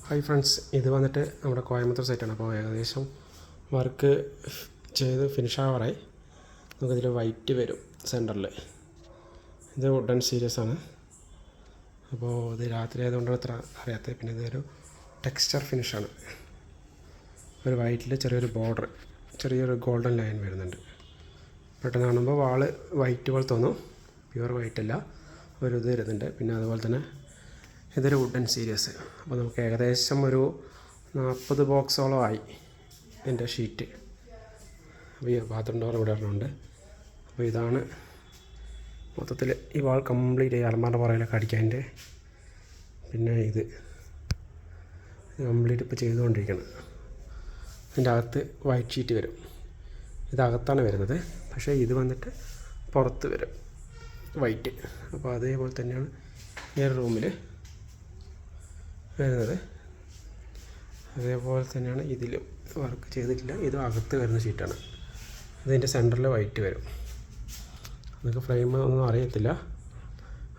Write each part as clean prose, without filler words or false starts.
Hi friends, ഇത് വന്നിട്ട് നമ്മുടെ കോയമ്പത്തൂർ സൈറ്റാണ്. അപ്പോൾ ഏകദേശം വർക്ക് ചെയ്ത് ഫിനിഷ് ആവാറായി. നമുക്കിതിൽ വൈറ്റ് വരും സെൻറ്ററിൽ. ഇത് വുഡൻ സീരീസ് ആണ്. അപ്പോൾ ഇത് രാത്രി ആയതുകൊണ്ടാണ് ഇത്ര അറിയാത്തത്. പിന്നെ ഇതൊരു ടെക്സ്ചർ ഫിനിഷാണ്. ഒരു വൈറ്റിൽ ചെറിയൊരു ബോർഡർ, ചെറിയൊരു ഗോൾഡൻ ലൈൻ വരുന്നുണ്ട്. പെട്ടെന്ന് കാണുമ്പോൾ വാള് വൈറ്റ് പോലെ തോന്നും, പ്യുവർ വൈറ്റ് അല്ല, ഒരു ഇത് വരുന്നുണ്ട്. പിന്നെ അതുപോലെ തന്നെ ഇതൊരു വുഡൻ സീരീസ്. അപ്പോൾ നമുക്ക് ഏകദേശം ഒരു 40 ബോക്സോളം ആയി ഇതിൻ്റെ ഷീറ്റ്. അപ്പോൾ ഈ ബാത്റൂം ഡോർ ഇവിടെ ഇടുന്നുണ്ട്. അപ്പോൾ ഇതാണ് മൊത്തത്തിൽ ഈ വാൾ കംപ്ലീറ്റ്, ഈ അലമാറിൻ്റെ പുറകിലൊക്കെ അടിക്കാൻ്റെ. പിന്നെ ഇത് കംപ്ലീറ്റ് ഇപ്പോൾ ചെയ്തുകൊണ്ടിരിക്കണം. ഇതിൻ്റെ അകത്ത് വൈറ്റ് ഷീറ്റ് വരും. ഇതകത്താണ് വരുന്നത്, പക്ഷേ ഇത് വന്നിട്ട് പുറത്ത് വരും വൈറ്റ്. അപ്പോൾ അതേപോലെ തന്നെയാണ് ഈ റൂമിൽ വരുന്നത്. അതേപോലെ തന്നെയാണ് ഇതിലും വർക്ക് ചെയ്തിട്ടില്ല. ഇത് അകത്ത് വരുന്ന ഷീറ്റാണ്. ഇതിൻ്റെ സെൻറ്ററിൽ വൈറ്റ് വരും. നമുക്ക് ഫ്രെയിം ഒന്നും അറിയത്തില്ല.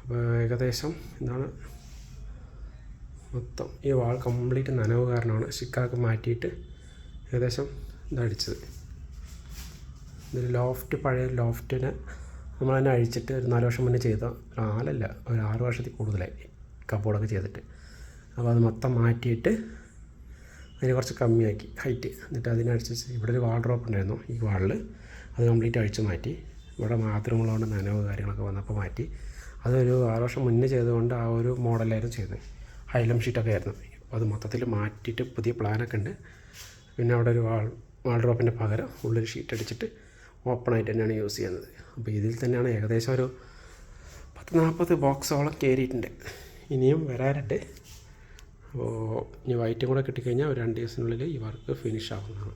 അപ്പോൾ ഏകദേശം ഇതാണ് മൊത്തം. ഈ വാൾ കംപ്ലീറ്റ് നനവ് കാരണമാണ് സ്റ്റിക്കറൊക്കെ മാറ്റിയിട്ട് ഏകദേശം ഇതടിച്ചത്. ഇതൊരു ലോഫ്റ്റ്, പഴയ ലോഫ്റ്റിനെ നമ്മൾ തന്നെ അഴിച്ചിട്ട് ഒരു 4 വർഷം മുന്നേ ചെയ്ത, 4 അല്ല ഒരു 6 വർഷത്തിൽ കൂടുതലായി കബോർഡൊക്കെ ചെയ്തിട്ട്. അപ്പോൾ അത് മൊത്തം മാറ്റിയിട്ട് അതിന് കുറച്ച് കമ്മിയാക്കി ഹൈറ്റ്. എന്നിട്ട് അതിനനുസരിച്ച് ഇവിടെ ഒരു വാർഡ്രോബ് ഉണ്ടായിരുന്നു ഈ വാളിൽ, അത് കംപ്ലീറ്റ് അഴിച്ച് മാറ്റി. ഇവിടെ ബാത്റൂമുള്ളതുകൊണ്ട് നനവ് കാര്യങ്ങളൊക്കെ വന്നപ്പോൾ മാറ്റി. അതൊരു 6 വർഷം മുന്നേ ചെയ്തുകൊണ്ട് ആ ഒരു മോഡലായിരുന്നു ചെയ്തത്. ഹൈലം ഷീറ്റൊക്കെ ആയിരുന്നു. അപ്പോൾ അത് മൊത്തത്തിൽ മാറ്റിയിട്ട് പുതിയ പ്ലാനൊക്കെ ഉണ്ട്. പിന്നെ അവിടെ ഒരു വാർഡ്രോബിൻ്റെ പകരം ഉള്ളൊരു ഷീറ്റ് അടിച്ചിട്ട് ഓപ്പണായിട്ട് തന്നെയാണ് യൂസ് ചെയ്യുന്നത്. അപ്പോൾ ഇതിൽ തന്നെയാണ് ഏകദേശം ഒരു 40 ബോക്സോളം കയറിയിട്ടുണ്ട്. ഇനിയും വരാനുണ്ട്. അപ്പോൾ ഇനി വൈറ്റും കൂടെ കിട്ടിക്കഴിഞ്ഞാൽ ഒരു 2 ദിവസത്തിനുള്ളിൽ ഈ വർക്ക് ഫിനിഷ് ആവുന്നതാണ്.